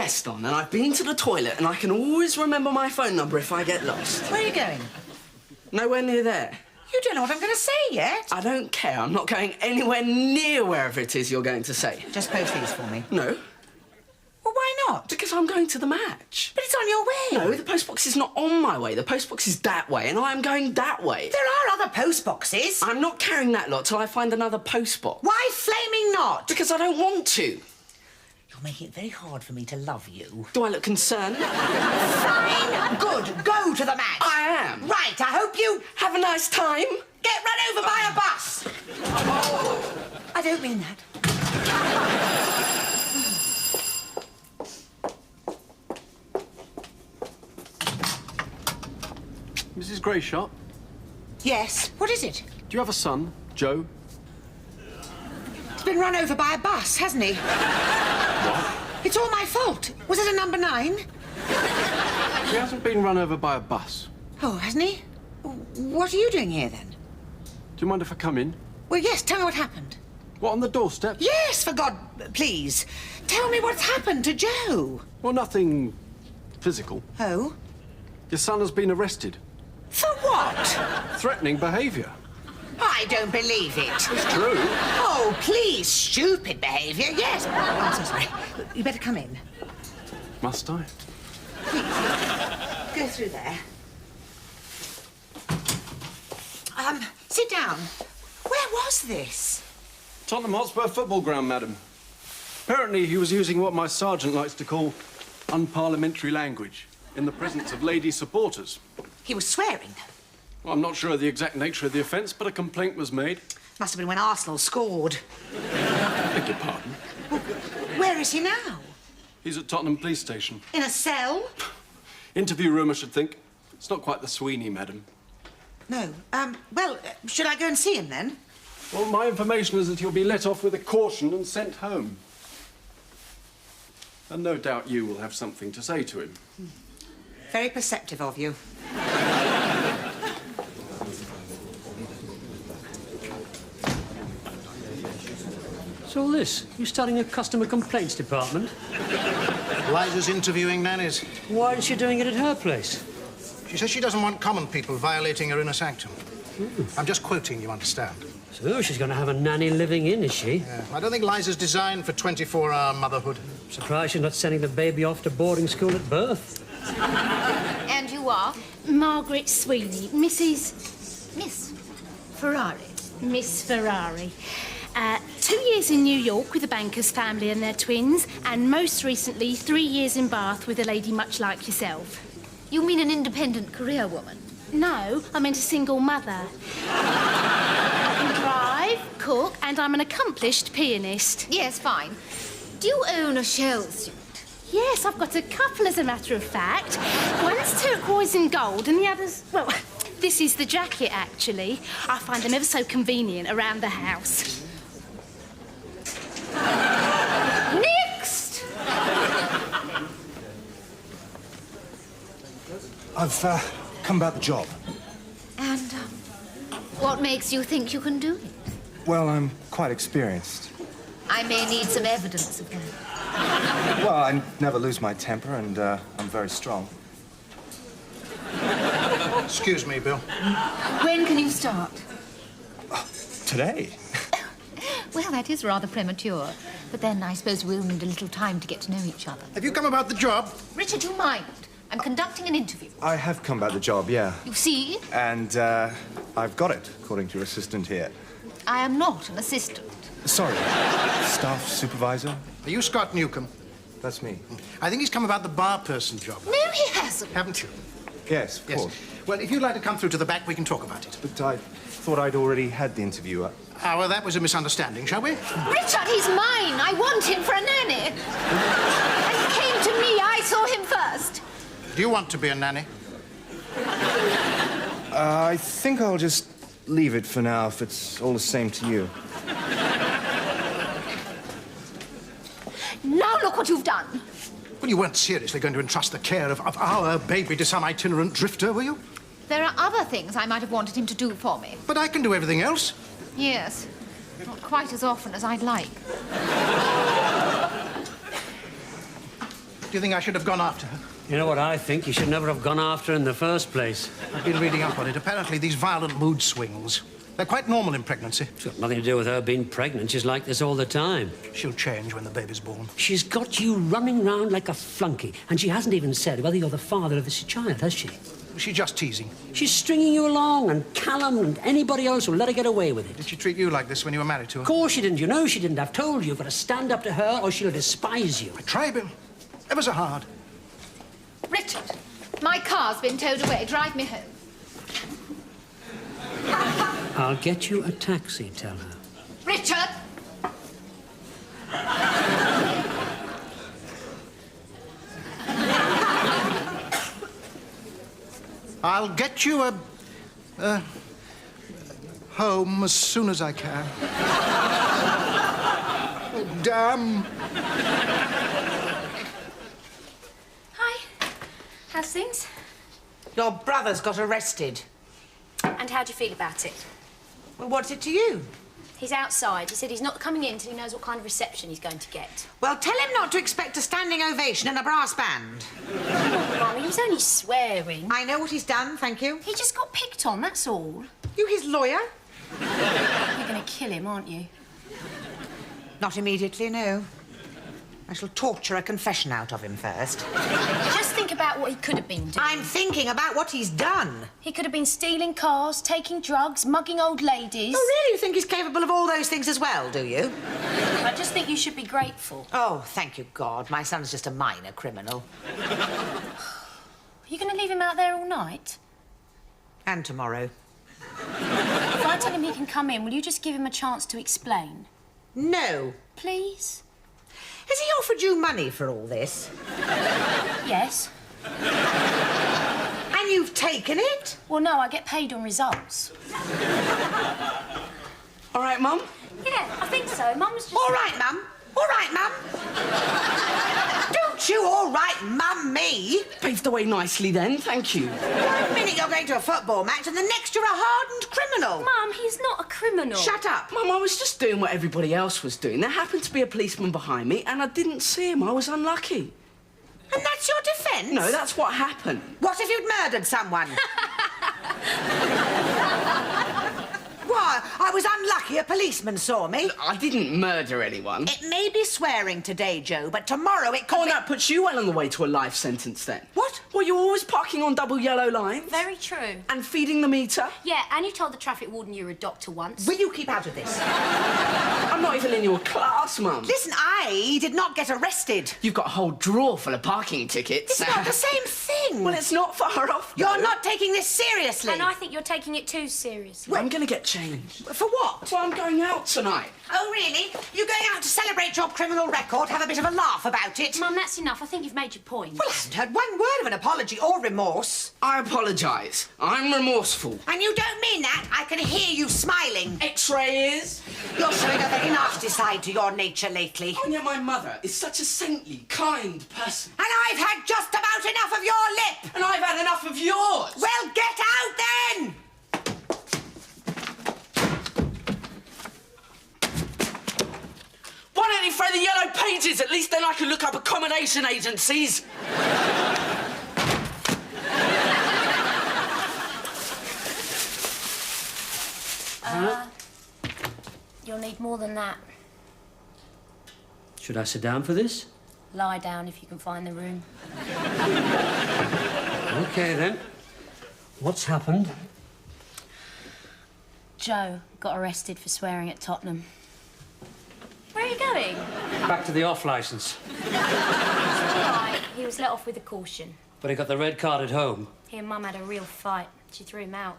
vest on and I've been to the toilet and I can always remember my phone number if I get lost. Where are you going? Nowhere near there. You don't know what I'm going to say yet. I don't care. I'm not going anywhere near wherever it is you're going to say. Just post these for me. No. Well, why not? Because I'm going to the match. But it's on your way. No, the postbox is not on my way. The postbox is that way, and I'm going that way. There are other post boxes. I'm not carrying that lot till I find another postbox. Why flaming not? Because I don't want to. You're making it very hard for me to love you. Do I look concerned? Fine. Good. Go to the match. I am. Right. I hope you have a nice time. Get run over by a bus. I don't mean that. Mrs. Grayshot? Yes. What is it? Do you have a son, Joe? He's been run over by a bus, hasn't he? What? It's all my fault. Was it a number 9? He hasn't been run over by a bus. Oh, hasn't he? What are you doing here, then? Do you mind if I come in? Well, yes, tell me what happened. What, on the doorstep? Yes, for God, please. Tell me what's happened to Joe. Well, nothing physical. Oh? Your son has been arrested. For what? Threatening behaviour. I don't believe it. It's true. Oh, please, stupid behaviour, yes. Oh, I'm so sorry. You better come in. Must I? Please, go through there. Sit down. Where was this? Tottenham Hotspur football ground, madam. Apparently he was using what my sergeant likes to call unparliamentary language in the presence of lady supporters. He was swearing. Well, I'm not sure of the exact nature of the offence, but a complaint was made. Must have been when Arsenal scored. Beg your pardon. Well, where is he now? He's at Tottenham Police Station. In a cell? Interview room, I should think. It's not quite the Sweeney, madam. No. Well, should I go and see him, then? Well, my information is that he'll be let off with a caution and sent home. And no doubt you will have something to say to him. Very perceptive of you. What's all this? You starting a customer complaints department? Liza's interviewing nannies. Why isn't she doing it at her place? She says she doesn't want common people violating her inner sanctum. I'm just quoting, you understand. So she's going to have a nanny living in, is she? Yeah. I don't think Liza's designed for 24-hour motherhood. Surprised she's not sending the baby off to boarding school at birth. And you are? Margaret Sweeney, Miss Ferrari. Miss Ferrari. 2 years in New York with the banker's family and their twins, and most recently 3 years in Bath with a lady much like yourself. You mean an independent career woman? No, I meant a single mother. I can drive, cook, and I'm an accomplished pianist. Yes, fine. Do you own a shell suit? Yes, I've got a couple, as a matter of fact. One's turquoise and gold, and the other's, well, this is the jacket, actually. I find them ever so convenient around the house. Next! I've come about the job. And, what makes you think you can do it? Well, I'm quite experienced. I may need some evidence of that. Well, I never lose my temper, and I'm very strong. Excuse me, Bill. When can you start? Today? Well, that is rather premature. But then I suppose we'll need a little time to get to know each other. Have you come about the job? Richard, you mind? I'm conducting an interview. I have come about the job, yeah. You see? And I've got it, according to your assistant here. I am not an assistant. Sorry, staff supervisor? Are you Scott Newcomb? That's me. I think he's come about the bar person job. No, he hasn't. Haven't you? Yes, of course. Well, if you'd like to come through to the back, we can talk about it. But I thought I'd already had the interview. Well, that was a misunderstanding, shall we? Richard, he's mine. I want him for a nanny. And he came to me. I saw him first. Do you want to be a nanny? I think I'll just leave it for now, if it's all the same to you. Now look what you've done. Well, you weren't seriously going to entrust the care of our baby to some itinerant drifter, were you? There are other things I might have wanted him to do for me. But I can do everything else. Yes. Not quite as often as I'd like. Do you think I should have gone after her? You know what I think? You should never have gone after her in the first place. I've been reading up on it. Apparently, these violent mood swings, they're quite normal in pregnancy. It's got nothing to do with her being pregnant. She's like this all the time. She'll change when the baby's born. She's got you running round like a flunky, and she hasn't even said whether you're the father of this child, has she? She's just teasing. She's stringing you along, and Callum and anybody else will let her get away with it. Did she treat you like this when you were married to her? Of course she didn't. You know she didn't. I've told you. You've got to stand up to her or she'll despise you. I try, Bill. Ever so hard. Richard, my car's been towed away. Drive me home. I'll get you a taxi, tell her. Richard! I'll get you a home as soon as I can. Oh, damn. Hi. How's things? Your brother's got arrested. And how do you feel about it? Well, what's it to you? He's outside. He said he's not coming in until he knows what kind of reception he's going to get. Well, tell him not to expect a standing ovation and a brass band. Mum, he was only swearing. I know what he's done, thank you. He just got picked on, that's all. You his lawyer? You're going to kill him, aren't you? Not immediately, no. I shall torture a confession out of him first. Just think about what he could have been doing. I'm thinking about what he's done. He could have been stealing cars, taking drugs, mugging old ladies. Oh, really? You think he's capable of all those things as well, do you? I just think you should be grateful. Oh, thank you, God. My son's just a minor criminal. Are you going to leave him out there all night? And tomorrow. If I tell him he can come in, will you just give him a chance to explain? No. Please? Has he offered you money for all this? Yes. And you've taken it? Well, no, I get paid on results. All right, Mum? Yeah, I think so. Mum was just... All right, Mum. All right, Mum. Don't you all right, Mum, me. Paved the way nicely then, thank you. 1 minute you're going to a football match and the next you're a hardened criminal. Mum, he's not a criminal. Shut up. Mum, I was just doing what everybody else was doing. There happened to be a policeman behind me and I didn't see him. I was unlucky. And that's your defence? No, that's what happened. What if you'd murdered someone? Why? I was unlucky a policeman saw me. I didn't murder anyone. It may be swearing today, Joe, but tomorrow it could Oh, be... that puts you well on the way to a life sentence then. What? Well, you're always parking on double yellow lines. Very true. And feeding the meter. Yeah, and you told the traffic warden you were a doctor once. Will you keep out of this? I'm not even in your class, Mum. Listen, I did not get arrested. You've got a whole drawer full of parking tickets. It's not the same thing. Well, it's not far off, You're though. not taking this seriously. And I think you're taking it too seriously. I'm going to get changed. For what? So I'm going out tonight. Oh, really? You're going out to celebrate your criminal record, have a bit of a laugh about it? Mum, that's enough. I think you've made your point. Well, I haven't heard one word of an apology or remorse. I apologise. I'm remorseful. And you don't mean that? I can hear you smiling. X-ray is. You're showing a very nasty side to your nature lately. And yet my mother is such a saintly, kind person. And I've had just about enough of your lip. And I've had enough of yours. Well, get out then! Why don't you throw the yellow pages? At least then I can look up accommodation agencies. You'll need more than that. Should I sit down for this? Lie down if you can find the room. Okay, then. What's happened? Joe got arrested for swearing at Tottenham. Where are you going? Back to the off licence. Right, he was let off with a caution. But he got the red card at home. He and Mum had a real fight. She threw him out.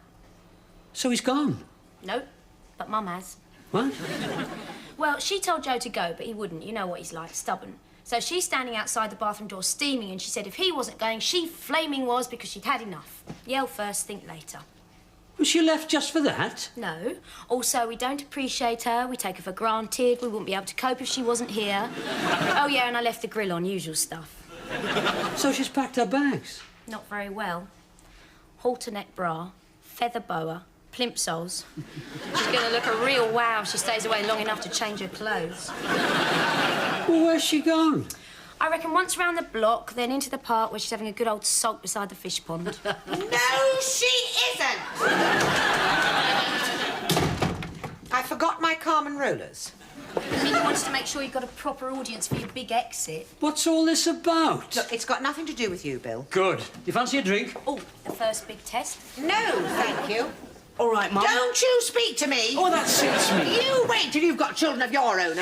So he's gone. Nope, but Mum has. What? Well, she told Joe to go, but he wouldn't. You know what he's like, stubborn. So she's standing outside the bathroom door steaming, and she said if he wasn't going, she flaming was because she'd had enough. Yell first, think later. Was she left just for that? No. Also, we don't appreciate her. We take her for granted. We wouldn't be able to cope if she wasn't here. Oh, yeah, and I left the grill on, usual stuff. So she's packed her bags? Not very well. Halter neck bra, feather boa, plimsolls. She's going to look a real wow if she stays away long enough to change her clothes. Well, where's she gone? I reckon once round the block, then into the park where she's having a good old sulk beside the fish pond. No, she isn't! I forgot my Carmen rollers. I mean, you wanted to make sure you got a proper audience for your big exit. What's all this about? Look, it's got nothing to do with you, Bill. Good. You fancy a drink? Oh, the first big test. No, thank you. All right, Mum. Don't you speak to me! Oh, that suits me. You wait till you've got children of your own.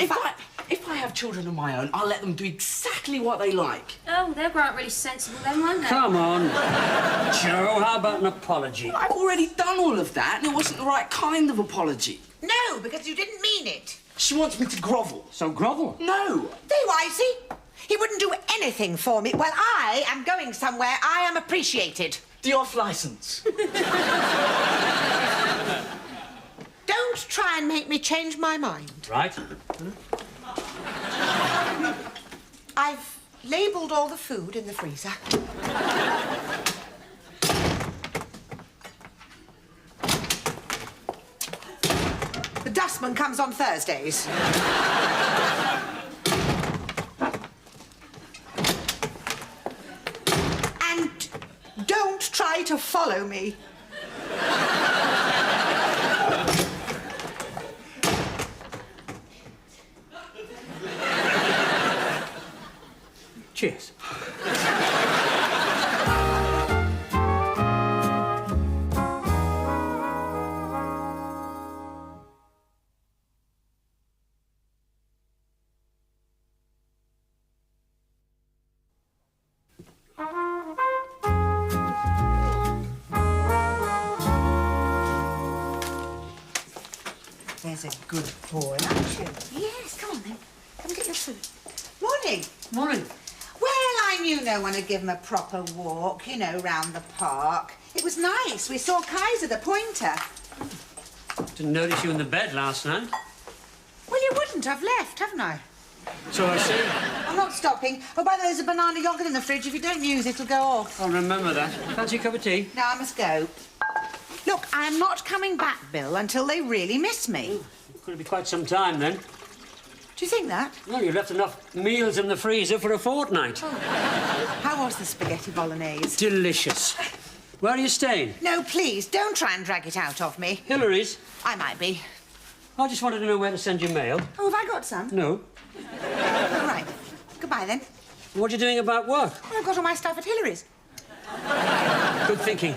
If I have children of my own, I'll let them do exactly what they like. Oh, they'll grow up really sensible then, won't they? Come on. Joe, how about an apology? I've already done all of that, and it wasn't the right kind of apology. No, because you didn't mean it. She wants me to grovel. So grovel? No. There you are, see? He wouldn't do anything for me. Well, I am going somewhere. I am appreciated. The off licence. Don't try and make me change my mind. Right. I've labelled all the food in the freezer. The dustman comes on Thursdays. And don't try to follow me. Cheers. There's a good boy, aren't you? Yes, come on then. Come get your food. Morning. Morning. Well, I knew no one would give him a proper walk, you know, round the park. It was nice. We saw Kaiser the pointer. Didn't notice you in the bed last night. Well, you wouldn't. I've left, haven't I? So I see. I'm not stopping. Oh, by the way, there's a banana yoghurt in the fridge. If you don't use it, it'll go off. I'll remember that. Fancy a cup of tea? Now I must go. Look, I am not coming back, Bill, until they really miss me. Could be quite some time then. Do you think that? Well, you left enough meals in the freezer for a fortnight. How was the spaghetti bolognese? Delicious. Where are you staying? No, please, don't try and drag it out of me. Hillary's. I might be. I just wanted to know where to send your mail. Oh, have I got some? No. All right. Goodbye, then. What are you doing about work? Well, I've got all my stuff at Hillary's. Good thinking.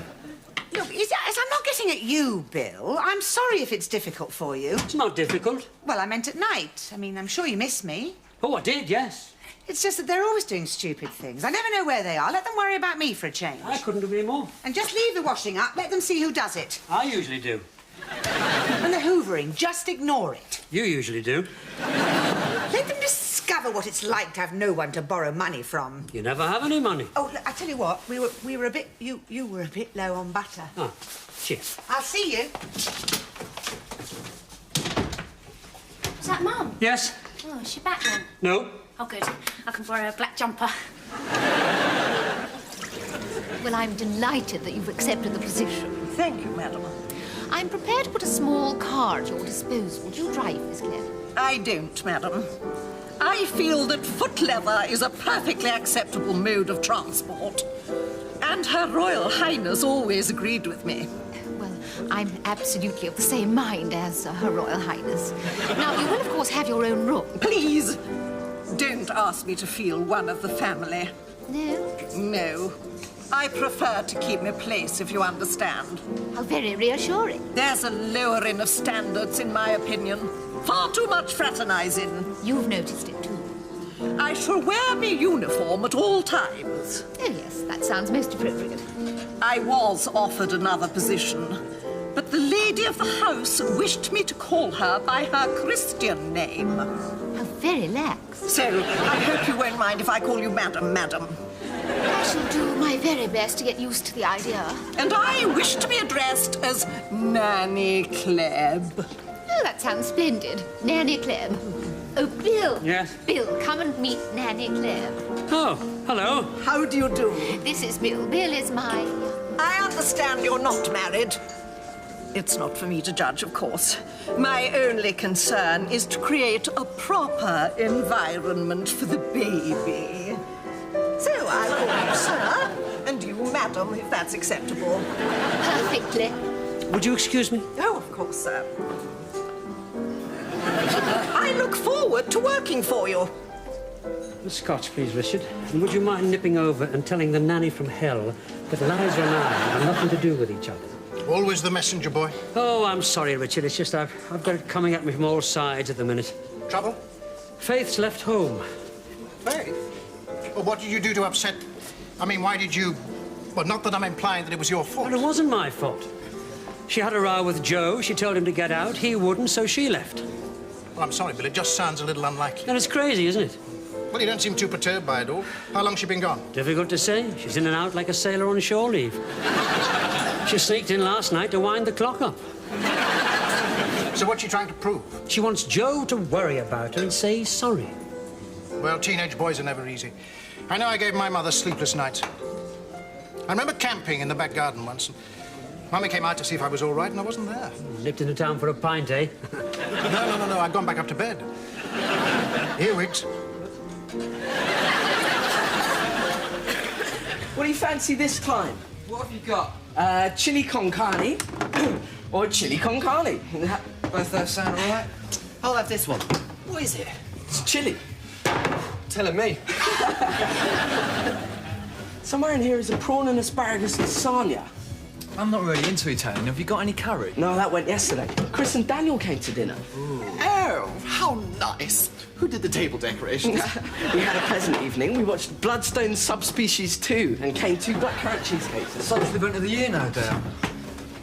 Look, I'm not getting at you, Bill. I'm sorry if it's difficult for you. It's not difficult. Well, I meant at night. I mean, I'm sure you miss me. Oh, I did, yes. It's just that they're always doing stupid things. I never know where they are. Let them worry about me for a change. I couldn't agree more. And just leave the washing up. Let them see who does it. I usually do. And the hoovering, just ignore it. You usually do. Let them discover what it's like to have no one to borrow money from. You never have any money. Oh, look, I tell you what, we were a bit... You were a bit low on butter. Oh, cheers. I'll see you. Was that Mum? Yes? Oh, is she back then? No? Oh, good. I can borrow a black jumper. Well, I'm delighted that you've accepted the position. Thank you, madam. I'm prepared to put a small car at your disposal. Do you drive, Miss Clare? I don't, madam. I feel that foot leather is a perfectly acceptable mode of transport. And Her Royal Highness always agreed with me. Well, I'm absolutely of the same mind as Her Royal Highness. Now, you will, of course, have your own room. Please, don't ask me to feel one of the family. No? No. I prefer to keep my place, if you understand. How very reassuring. There's a lowering of standards, in my opinion. Far too much fraternizing. You've noticed it, too. I shall wear my uniform at all times. Oh, yes, that sounds most appropriate. I was offered another position, but the lady of the house wished me to call her by her Christian name. How very lax. So, I hope you won't mind if I call you Madam, Madam. I shall do my very best to get used to the idea. And I wish to be addressed as Nanny Klebb. Oh, that sounds splendid. Nanny Klebb. Oh, Bill. Yes? Bill, come and meet Nanny Klebb. Oh, hello. How do you do? This is Bill. Bill is my... I understand you're not married. It's not for me to judge, of course. My only concern is to create a proper environment for the baby. I'll call you sir, and you madam, if that's acceptable. Perfectly. Would you excuse me? Oh, of course, sir. I look forward to working for you. The Scotch, please, Richard. And would you mind nipping over and telling the nanny from hell that Liza and I have nothing to do with each other? Always the messenger boy. Oh, I'm sorry, Richard. It's just I've got it coming at me from all sides at the minute. Trouble? Faith's left home. Faith? Well, what did you do to upset... I mean, why did you... Well, not that I'm implying that it was your fault. Well, it wasn't my fault. She had a row with Joe. She told him to get out. He wouldn't, so she left. Well, I'm sorry, but it just sounds a little unlikely. And it's crazy, isn't it? Well, you don't seem too perturbed by it all. How long's she been gone? Difficult to say. She's in and out like a sailor on shore leave. She sneaked in last night to wind the clock up. So what's she trying to prove? She wants Joe to worry about her and say he's sorry. Well, teenage boys are never easy. I know I gave my mother sleepless nights. I remember camping in the back garden once, and Mummy came out to see if I was all right, and I wasn't there. Nipped into town for a pint, eh? No. I'd gone back up to bed. Earwigs. What do you fancy this time? What have you got? Chili con carne or chili con carne. Both those sound all right. I'll have this one. What is it? It's chili. Telling me. Somewhere in here is a prawn and asparagus lasagna. I'm not really into Italian. Have you got any curry? No, that went yesterday. Chris and Daniel came to dinner. Ooh. Oh, how nice. Who did the table decorations? We had a pleasant evening. We watched Bloodstone Subspecies 2 and came 2 blackcurrant cheesecakes. The Subs event of the year, no doubt.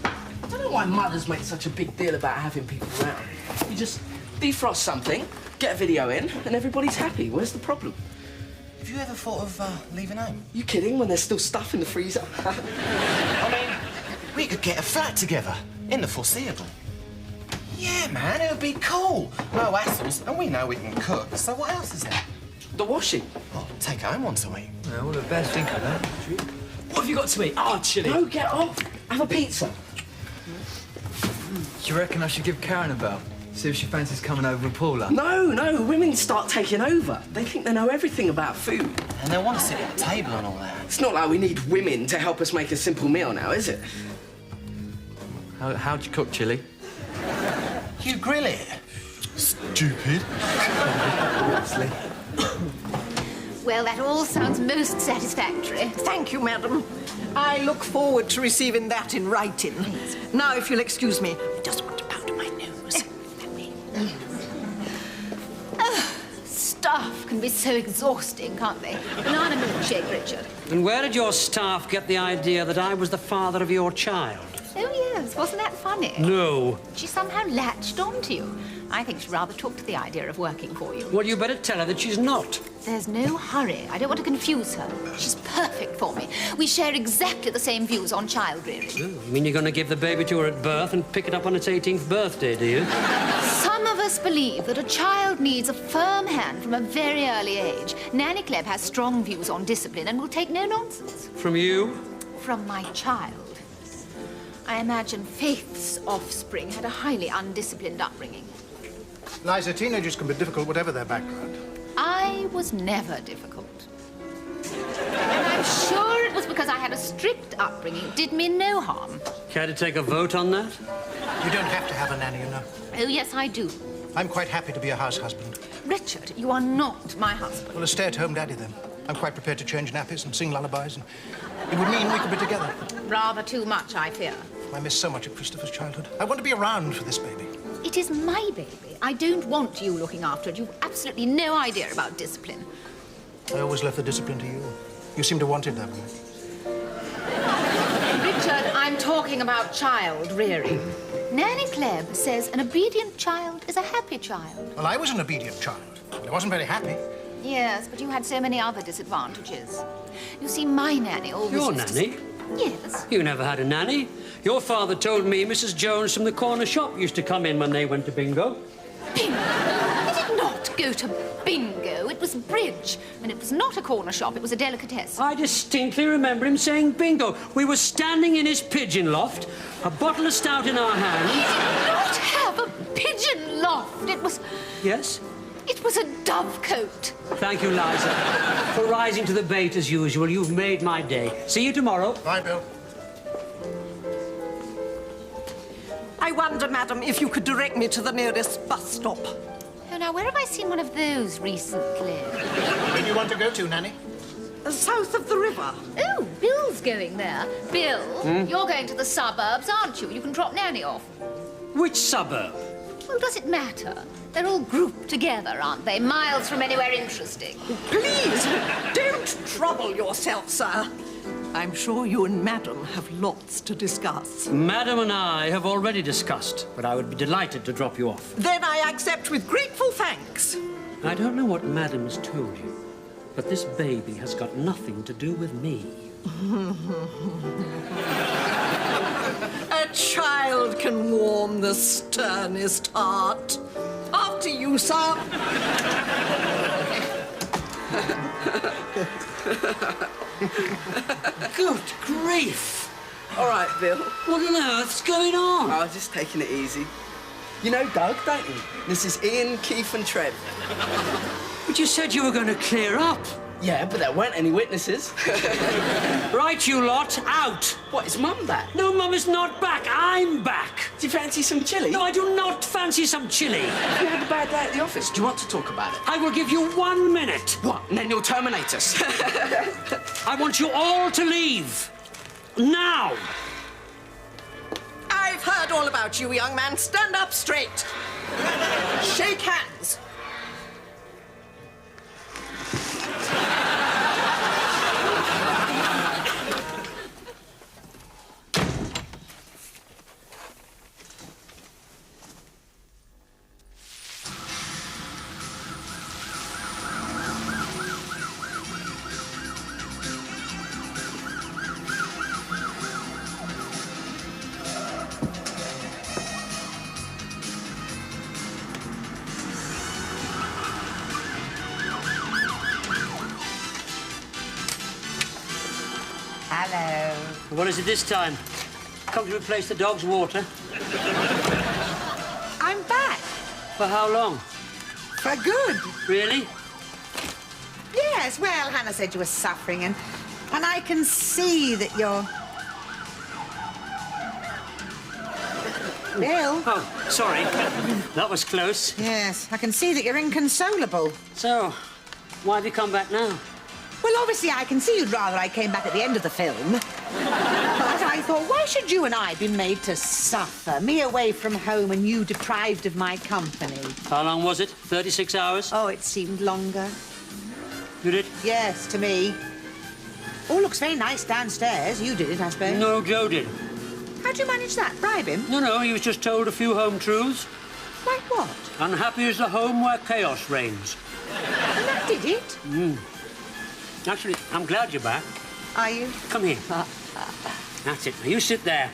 I don't know why mothers make such a big deal about having people around. You just defrost something, get a video in, and everybody's happy. Where's the problem? Have you ever thought of leaving home? You kidding? When there's still stuff in the freezer? I mean, we could get a flat together in the foreseeable. Yeah, man, it would be cool. No hassles, and we know we can cook, so what else is there? The washing. Oh, take home once a week. Yeah, well, the best think of that. What have you got to eat? Oh, chili. No, get off. Have a pizza. Do you reckon I should give Karen a bell? See if she fancies coming over with Paula? No. Women start taking over. They think they know everything about food. And they want to sit at the table and all that. It's not like we need women to help us make a simple meal now, is it? How'd you cook chili? You grill it. Stupid. Well, that all sounds most satisfactory. Thank you, madam. I look forward to receiving that in writing. Now, if you'll excuse me, I just want to powder my nose. Staff can be so exhausting, can't they? Banana milkshake, Richard. And where did your staff get the idea that I was the father of your child? Oh, yes. Wasn't that funny? No. She somehow latched onto you. I think she rather took to the idea of working for you. Well, you better tell her that she's not. There's no hurry. I don't want to confuse her. She's perfect for me. We share exactly the same views on child rearing. Oh, you mean you're going to give the baby to her at birth and pick it up on its 18th birthday, do you? Some of us believe that a child needs a firm hand from a very early age. Nanny Klebb has strong views on discipline and will take no nonsense. From you? From my child. I imagine Faith's offspring had a highly undisciplined upbringing. Liza, teenagers can be difficult, whatever their background. I was never difficult. And I'm sure it was because I had a strict upbringing. It did me no harm. Care to take a vote on that? You don't have to have a nanny, you know. Oh, yes, I do. I'm quite happy to be a house husband. Richard, you are not my husband. Well, a stay-at-home daddy, then. I'm quite prepared to change nappies and sing lullabies, and it would mean we could be together. Rather too much, I fear. I miss so much of Christopher's childhood. I want to be around for this baby. It is my baby. I don't want you looking after it. You've absolutely no idea about discipline. I always left the discipline to you. You seem to want it that way. Richard, I'm talking about child rearing. Nanny Klebb says an obedient child is a happy child. Well, I was an obedient child. I wasn't very happy. Yes, but you had so many other disadvantages. You see, my nanny always Your used to nanny? Yes. You never had a nanny. Your father told me Mrs. Jones from the corner shop used to come in when they went to bingo. Bingo? I did not go to bingo. It was bridge. And it was not a corner shop. It was a delicatessen. I distinctly remember him saying bingo. We were standing in his pigeon loft, a bottle of stout in our hands. He did not have a pigeon loft. It was... Yes? It was a dovecote. Thank you, Liza, for rising to the bait as usual. You've made my day. See you tomorrow. Bye, Bill. I wonder, madam, if you could direct me to the nearest bus stop. Oh, now, where have I seen one of those recently? Where do you want to go to, Nanny? South of the river. Oh, Bill's going there. Bill, you're going to the suburbs, aren't you? You can drop Nanny off. Which suburb? Well, does it matter? They're all grouped together, aren't they? Miles from anywhere interesting. Please, don't trouble yourself, sir. I'm sure you and Madam have lots to discuss. Madam and I have already discussed, but I would be delighted to drop you off. Then I accept with grateful thanks. I don't know what Madam has told you, but this baby has got nothing to do with me. A child can warm the sternest heart. After you, sir. Good grief! All right, Bill. What on earth's going on? Oh, just taking it easy. You know Doug, don't you? This is Ian, Keith and Trev. But you said you were going to clear up. Yeah, but there weren't any witnesses. Right, you lot, out. What, is Mum back? No, Mum is not back. I'm back. Do you fancy some chili? No, I do not fancy some chili. You had a bad day at the office. Do you want to talk about it? I will give you 1 minute. What? And then you'll terminate us? I want you all to leave. Now. I've heard all about you, young man. Stand up straight. Shake hands. Hello. What is it this time? Come to replace the dog's water? I'm back. For how long? For good. Really? Yes, well, Hannah said you were suffering, and I can see that you're... Bill? Oh, sorry. That was close. Yes, I can see that you're inconsolable. So, why have you come back now? Well, obviously, I can see you'd rather I came back at the end of the film. But I thought, why should you and I be made to suffer? Me away from home and you deprived of my company. How long was it? 36 hours? Oh, it seemed longer. You did? Yes, to me. All looks very nice downstairs. You did it, I suppose. No, Joe did. How'd you manage that? Bribe him? No, he was just told a few home truths. Like what? Unhappy is the home where chaos reigns. And that did it? Actually, I'm glad you're back. Are you? Come here. That's it. Now, you sit there.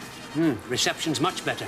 Reception's much better.